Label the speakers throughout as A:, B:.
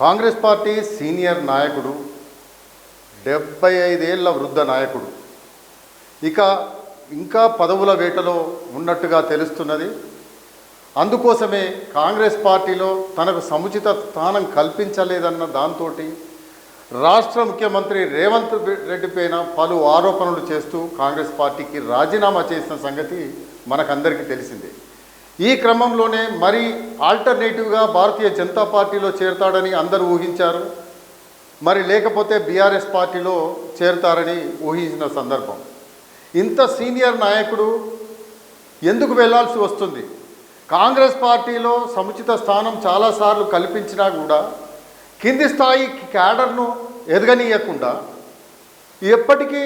A: Congress party senior నాయకుడు, 75 ఏళ్ల వృద్ధ నాయకుడు ఇంకా పదవుల వేటలో ఉన్నట్టుగా తెలుస్తున్నది. అందుకోసమే కాంగ్రెస్ పార్టీలో తనకు సముచిత స్థానం కల్పించలేదన్న దాంతో రాష్ట్ర ముఖ్యమంత్రి రేవంత్ రెడ్డి పైన పలు ఆరోపణలు చేస్తూ కాంగ్రెస్ పార్టీకి రాజీనామా చేసిన సంగతి మనకందరికీ తెలిసిందే. ఈ క్రమంలోనే మరి ఆల్టర్నేటివ్గా భారతీయ జనతా పార్టీలో చేరతాడని అందరూ ఊహించారు. మరి లేకపోతే బీఆర్ఎస్ పార్టీలో చేరతారని ఊహించిన సందర్భం. ఇంత సీనియర్ నాయకుడు ఎందుకు వెళ్లాల్సి వస్తుంది? కాంగ్రెస్ పార్టీలో సముచిత స్థానం చాలాసార్లు కల్పించినా కూడా కింది స్థాయి క్యాడర్ను ఎదగనీయకుండా ఎప్పటికీ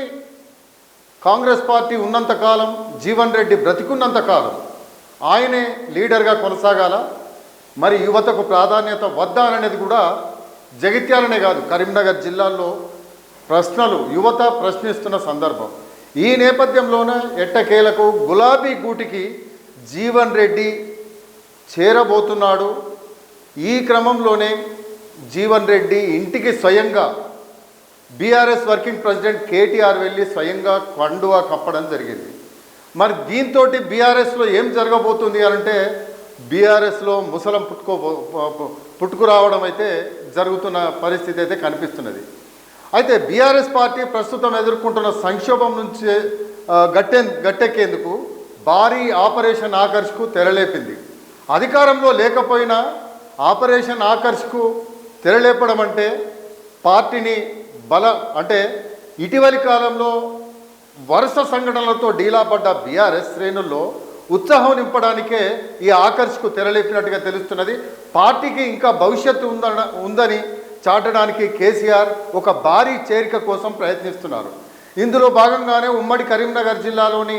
A: కాంగ్రెస్ పార్టీ ఉన్నంతకాలం, జీవన్ రెడ్డి బ్రతికున్నంతకాలం ఆయనే లీడర్గా కొనసాగాల. మరి యువతకు ప్రాధాన్యత వద్దా అనేది కూడా జగిత్యాలనే కాదు, కరీంనగర్ జిల్లాల్లో యువత ప్రశ్నిస్తున్న సందర్భం. ఈ నేపథ్యంలోనే ఎట్టకేలకు గులాబీ గూటికి జీవన్ రెడ్డి చేరబోతున్నాడు. ఈ క్రమంలోనే జీవన్ రెడ్డి ఇంటికి స్వయంగా బీఆర్ఎస్ వర్కింగ్ ప్రెసిడెంట్ కేటీఆర్ వెళ్ళి స్వయంగా కండువా కప్పడం జరిగింది. మరి దీంతో బీఆర్ఎస్లో ఏం జరగబోతుంది అంటే బీఆర్ఎస్లో ముసలం పుట్టుకురావడం అయితే జరుగుతున్న పరిస్థితి అయితే కనిపిస్తున్నది. అయితే బీఆర్ఎస్ పార్టీ ప్రస్తుతం ఎదుర్కొంటున్న సంక్షోభం నుంచి గట్టెక్కేందుకు భారీ ఆపరేషన్ ఆకర్ష్కు తెరలేపింది. అధికారంలో లేకపోయినా ఆపరేషన్ ఆకర్ష్కు తెరలేపడం అంటే పార్టీని అంటే ఇటీవలి కాలంలో వరుస సంఘటనలతో డీలాపడ్డ బీఆర్ఎస్ శ్రేణుల్లో ఉత్సాహం నింపడానికే ఈ ఆకర్ష్కు తెరలేపినట్టుగా తెలుస్తున్నది. పార్టీకి ఇంకా భవిష్యత్తు ఉందని చాటడానికి కేసీఆర్ ఒక భారీ చేరిక కోసం ప్రయత్నిస్తున్నారు. ఇందులో భాగంగానే ఉమ్మడి కరీంనగర్ జిల్లాలోని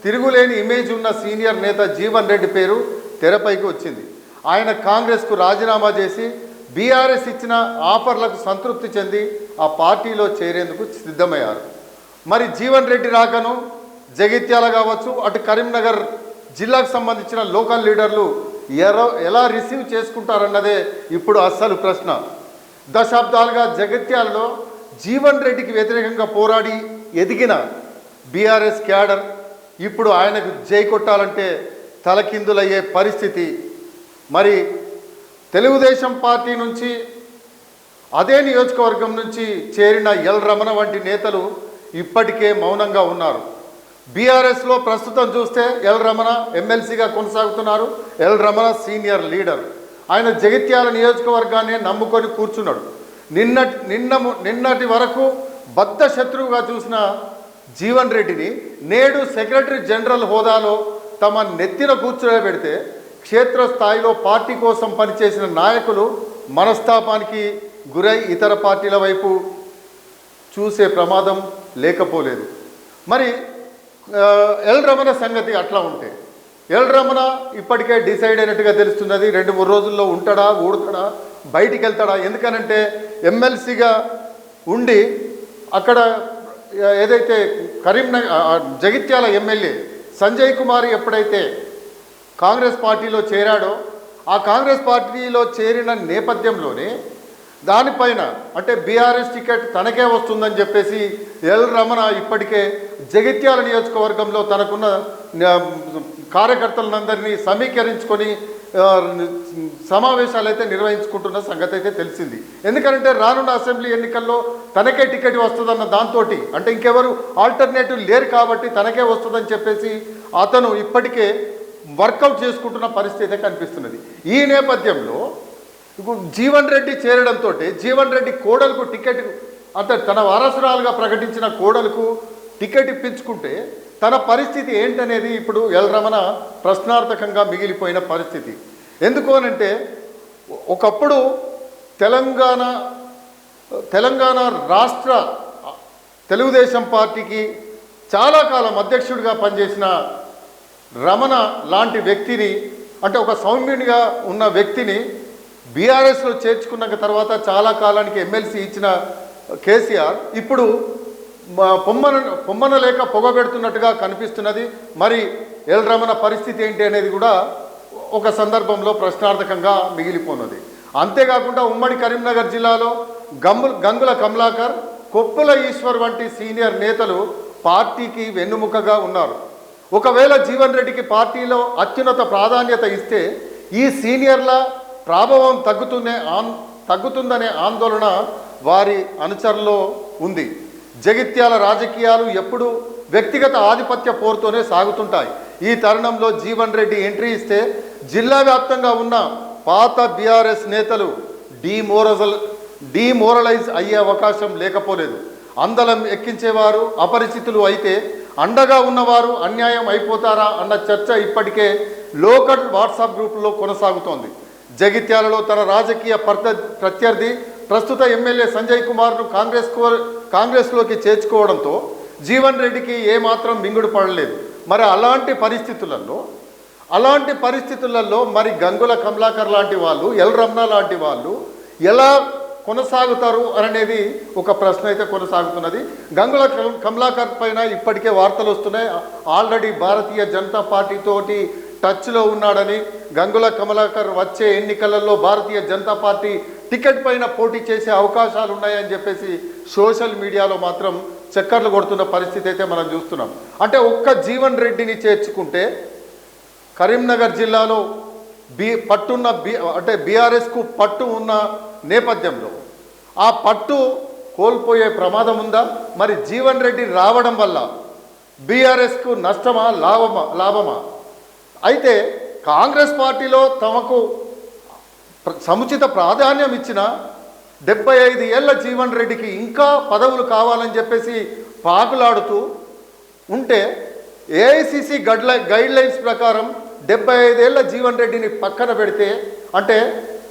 A: తిరుగులేని ఇమేజ్ ఉన్న సీనియర్ నేత జీవన్ రెడ్డి పేరు తెరపైకి వచ్చింది. ఆయన కాంగ్రెస్కు రాజీనామా చేసి బీఆర్ఎస్ ఇచ్చిన ఆఫర్లకు సంతృప్తి చెంది ఆ పార్టీలో చేరేందుకు సిద్ధమయ్యారు. మరి జీవన్ రెడ్డి రాకను జగిత్యాల కావచ్చు, అటు కరీంనగర్ జిల్లాకు సంబంధించిన లోకల్ లీడర్లు ఎలా రిసీవ్ చేసుకుంటారన్నదే ఇప్పుడు అస్సలు ప్రశ్న. దశాబ్దాలుగా జగిత్యాలలో జీవన్ రెడ్డికి వ్యతిరేకంగా పోరాడి ఎదిగిన బీఆర్ఎస్ క్యాడర్ ఇప్పుడు ఆయనకు జై కొట్టాలంటే తలకిందులయ్యే పరిస్థితి. మరి తెలుగుదేశం పార్టీ నుంచి అదే నియోజకవర్గం నుంచి చేరిన ఎల్ రమణ వంటి నేతలు ఇప్పటికే మౌనంగా ఉన్నారు. బీఆర్ఎస్లో ప్రస్తుతం చూస్తే ఎల్ రమణ ఎమ్మెల్సీగా కొనసాగుతున్నారు. L Ramana senior leader. ఆయన జగిత్యాల నియోజకవర్గాన్ని నమ్ముకొని కూర్చున్నాడు. నిన్నటి వరకు బద్ధ శత్రువుగా చూసిన జీవన్ రెడ్డిని నేడు సెక్రటరీ జనరల్ హోదాలో తమ నెత్తిన కూర్చోబెడితే క్షేత్రస్థాయిలో పార్టీ కోసం పనిచేసిన నాయకులు మనస్తాపానికి గురై ఇతర పార్టీల వైపు చూసే ప్రమాదం లేకపోలేదు. మరి ఎల్ రమణ సంగతి అట్లా ఉంటే ఎల్ రమణ ఇప్పటికే డిసైడ్ అయినట్టుగా తెలుస్తున్నది. 2-3 రోజుల్లో ఉంటాడా, ఊడతాడా, బయటికి వెళ్తాడా? ఎందుకనంటే ఎమ్మెల్సీగా ఉండి అక్కడ ఏదైతే జగిత్యాల ఎమ్మెల్యే సంజయ్ కుమార్ ఎప్పుడైతే కాంగ్రెస్ పార్టీలో చేరాడో ఆ కాంగ్రెస్ పార్టీలో చేరిన నేపథ్యంలోనే దానిపైన అంటే బీఆర్ఎస్ టికెట్ తనకే వస్తుందని చెప్పేసి ఎల్ రమణ ఇప్పటికే జగిత్యాల నియోజకవర్గంలో తనకున్న కార్యకర్తలందరినీ సమీకరించుకొని సమావేశాలు అయితే నిర్వహించుకుంటున్న సంగతి అయితే తెలిసింది. ఎందుకంటే రానున్న అసెంబ్లీ ఎన్నికల్లో తనకే టికెట్ వస్తుందన్న దాంతో అంటే ఇంకెవరు ఆల్టర్నేటివ్ లేరు కాబట్టి తనకే వస్తుందని చెప్పేసి అతను ఇప్పటికే వర్కౌట్ చేసుకుంటున్న పరిస్థితి కనిపిస్తున్నది. ఈ నేపథ్యంలో జీవన్ రెడ్డి చేరడంతో జీవన్ రెడ్డి కోడలకు టికెట్ అంటే తన వారసురాలుగా ప్రకటించిన కోడలకు టికెట్ ఇప్పించుకుంటే తన పరిస్థితి ఏంటనేది ఇప్పుడు ఎల్ రమణ ప్రశ్నార్థకంగా మిగిలిపోయిన పరిస్థితి. ఎందుకు అనంటే ఒకప్పుడు తెలంగాణ రాష్ట్ర తెలుగుదేశం పార్టీకి చాలా కాలం అధ్యక్షుడిగా పనిచేసిన రమణ లాంటి వ్యక్తిని అంటే ఒక సౌమ్యునిగా ఉన్న వ్యక్తిని బీఆర్ఎస్లో చేర్చుకున్న తర్వాత చాలా కాలానికి ఎమ్మెల్సీ ఇచ్చిన కేసీఆర్ ఇప్పుడు పొమ్మన లేక పొగబెడుతున్నట్టుగా కనిపిస్తున్నది. మరి ఎల్ రమణ పరిస్థితి ఏంటి అనేది కూడా ఒక సందర్భంలో ప్రశ్నార్థకంగా మిగిలిపోయినది. అంతేకాకుండా ఉమ్మడి కరీంనగర్ జిల్లాలో గంగుల కమలాకర్, కొప్పుల ఈశ్వర్ వంటి సీనియర్ నేతలు పార్టీకి వెన్నుముకగా ఉన్నారు. ఒకవేళ జీవన్ రెడ్డికి పార్టీలో అత్యున్నత ప్రాధాన్యత ఇస్తే ఈ సీనియర్ల ప్రభావం తగ్గుతుందనే ఆందోళన వారి అనుచరుల్లో ఉంది. జగిత్యాల రాజకీయాలు ఎప్పుడూ వ్యక్తిగత ఆధిపత్య పోరుతోనే సాగుతుంటాయి. ఈ తరుణంలో జీవన్ రెడ్డి ఎంట్రీ ఇస్తే జిల్లా వ్యాప్తంగా ఉన్న పాత బీఆర్ఎస్ నేతలు డీమోరలైజ్ అయ్యే అవకాశం లేకపోలేదు. అందలం ఎక్కించేవారు అపరిచితులు అయితే అండగా ఉన్నవారు అన్యాయం అయిపోతారా అన్న చర్చ ఇప్పటికే లోకల్ వాట్సాప్ గ్రూపుల్లో కొనసాగుతోంది. జగిత్యాలలో తన రాజకీయ ప్రత్యర్థి ప్రస్తుత ఎమ్మెల్యే సంజయ్ కుమార్ను కాంగ్రెస్లోకి చేర్చుకోవడంతో జీవన్ రెడ్డికి ఏమాత్రం మింగుడు పడలేదు. మరి అలాంటి పరిస్థితులలో మరి గంగుల కమలాకర్ లాంటి వాళ్ళు, ఎల్ రమణ లాంటి వాళ్ళు ఎలా కొనసాగుతారు అనేది ఒక ప్రశ్న అయితే కొనసాగుతున్నది. గంగుల కమలాకర్ పైన ఇప్పటికే వార్తలు వస్తున్నాయి. ఆల్రెడీ భారతీయ జనతా పార్టీతోటి టచ్లో ఉన్నాడని, గంగుల కమలాకర్ వచ్చే ఎన్నికలలో భారతీయ జనతా పార్టీ టికెట్ పైన పోటీ చేసే అవకాశాలు ఉన్నాయని చెప్పేసి సోషల్ మీడియాలో మాత్రం చక్కర్లు కొడుతున్న పరిస్థితి అయితే మనం చూస్తున్నాం. అంటే ఒక్క జీవన్ రెడ్డిని చేర్చుకుంటే కరీంనగర్ జిల్లాలో బీఆర్ఎస్కు పట్టు ఉన్న నేపథ్యంలో ఆ పట్టు కోల్పోయే ప్రమాదం ఉందా? మరి జీవన్ రెడ్డి రావడం వల్ల బీఆర్ఎస్కు నష్టమా లాభమా? అయితే కాంగ్రెస్ పార్టీలో తమకు సముచిత ప్రాధాన్యం ఇచ్చిన 75 ఏళ్ల జీవన్ రెడ్డికి ఇంకా పదవులు కావాలని చెప్పేసి పాకులాడుతూ ఉంటే ఏఐసిసి గైడ్ లైన్స్ ప్రకారం 75 ఏళ్ల జీవన్ రెడ్డిని పక్కన పెడితే, అంటే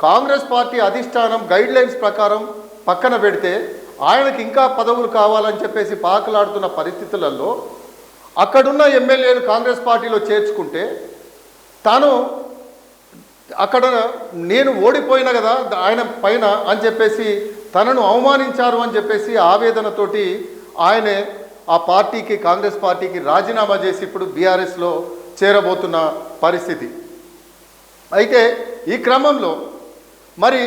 A: కాంగ్రెస్ పార్టీ అధిష్టానం గైడ్ లైన్స్ ప్రకారం పక్కన పెడితే ఆయనకి ఇంకా పదవులు కావాలని చెప్పేసి పాకులాడుతున్న పరిస్థితులలో అక్కడున్న ఎమ్మెల్యేలు కాంగ్రెస్ పార్టీలో చేర్చుకుంటే తాను అక్కడ నేను ఓడిపోయినా కదా ఆయన పైన అని చెప్పేసి తనను అవమానించారు అని చెప్పేసి ఆవేదనతోటి ఆయనే ఆ పార్టీకి, కాంగ్రెస్ పార్టీకి రాజీనామా చేసి ఇప్పుడు బీఆర్ఎస్లో చేరబోతున్న పరిస్థితి. అయితే ఈ క్రమంలో మరి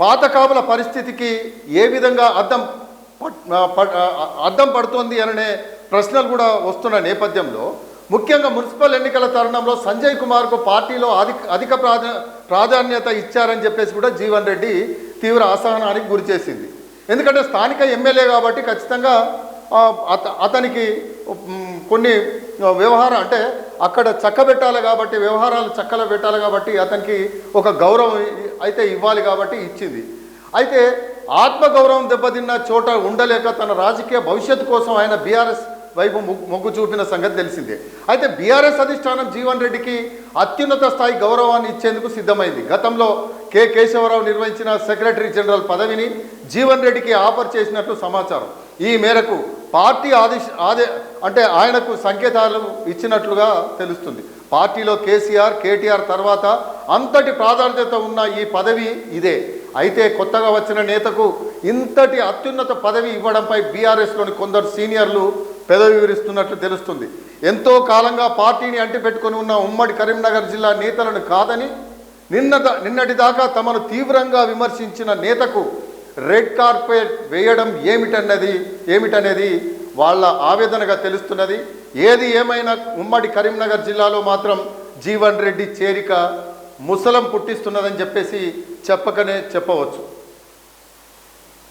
A: పాతకాపుల పరిస్థితికి ఏ విధంగా అద్దం పడుతోంది అనే ప్రశ్నలు కూడా వస్తున్న నేపథ్యంలో ముఖ్యంగా మున్సిపల్ ఎన్నికల తరుణంలో సంజయ్ కుమార్కు పార్టీలో అధిక ప్రాధాన్యత ఇచ్చారని చెప్పేసి కూడా జీవన్ రెడ్డి తీవ్ర అసహనానికి గురి చేసింది. ఎందుకంటే స్థానిక ఎమ్మెల్యే కాబట్టి ఖచ్చితంగా అతనికి కొన్ని వ్యవహారం అంటే అక్కడ చక్కబెట్టాలి కాబట్టి, వ్యవహారాలు చక్కలు పెట్టాలి కాబట్టి అతనికి ఒక గౌరవం అయితే ఇవ్వాలి కాబట్టి ఇచ్చింది. అయితే ఆత్మగౌరవం దెబ్బతిన్న చోట ఉండలేక తన రాజకీయ భవిష్యత్తు కోసం ఆయన బీఆర్ఎస్ వైపు మొగ్గు చూపిన సంగతి తెలిసిందే. అయితే బీఆర్ఎస్ అధిష్టానం జీవన్ రెడ్డికి అత్యున్నత స్థాయి గౌరవాన్ని ఇచ్చేందుకు సిద్ధమైంది. గతంలో కేశవరావు నిర్వహించిన సెక్రటరీ జనరల్ పదవిని జీవన్ రెడ్డికి ఆఫర్ చేసినట్లు సమాచారం. ఈ మేరకు పార్టీ అంటే ఆయనకు సంకేతాలు ఇచ్చినట్లుగా తెలుస్తుంది. పార్టీలో కేటీఆర్ తర్వాత అంతటి ప్రాధాన్యత ఉన్న ఈ పదవి ఇదే. అయితే కొత్తగా వచ్చిన నేతకు ఇంతటి అత్యున్నత పదవి ఇవ్వడంపై బీఆర్ఎస్లోని కొందరు సీనియర్లు పెదవి విరుస్తున్నట్లు తెలుస్తుంది. ఎంతో కాలంగా పార్టీని అంటిపెట్టుకొని ఉన్న ఉమ్మడి కరీంనగర్ జిల్లా నేతలను కాదని నిన్నటిదాకా తమను తీవ్రంగా విమర్శించిన నేతకు రెడ్ కార్పెట్ వేయడం ఏమిటనేది వాళ్ళ ఆవేదనగా తెలుస్తున్నది. ఏది ఏమైనా ఉమ్మడి కరీంనగర్ జిల్లాలో మాత్రం జీవన్ రెడ్డి చేరిక ముసలం పుట్టిస్తున్నదని చెప్పేసి చెప్పకనే చెప్పవచ్చు.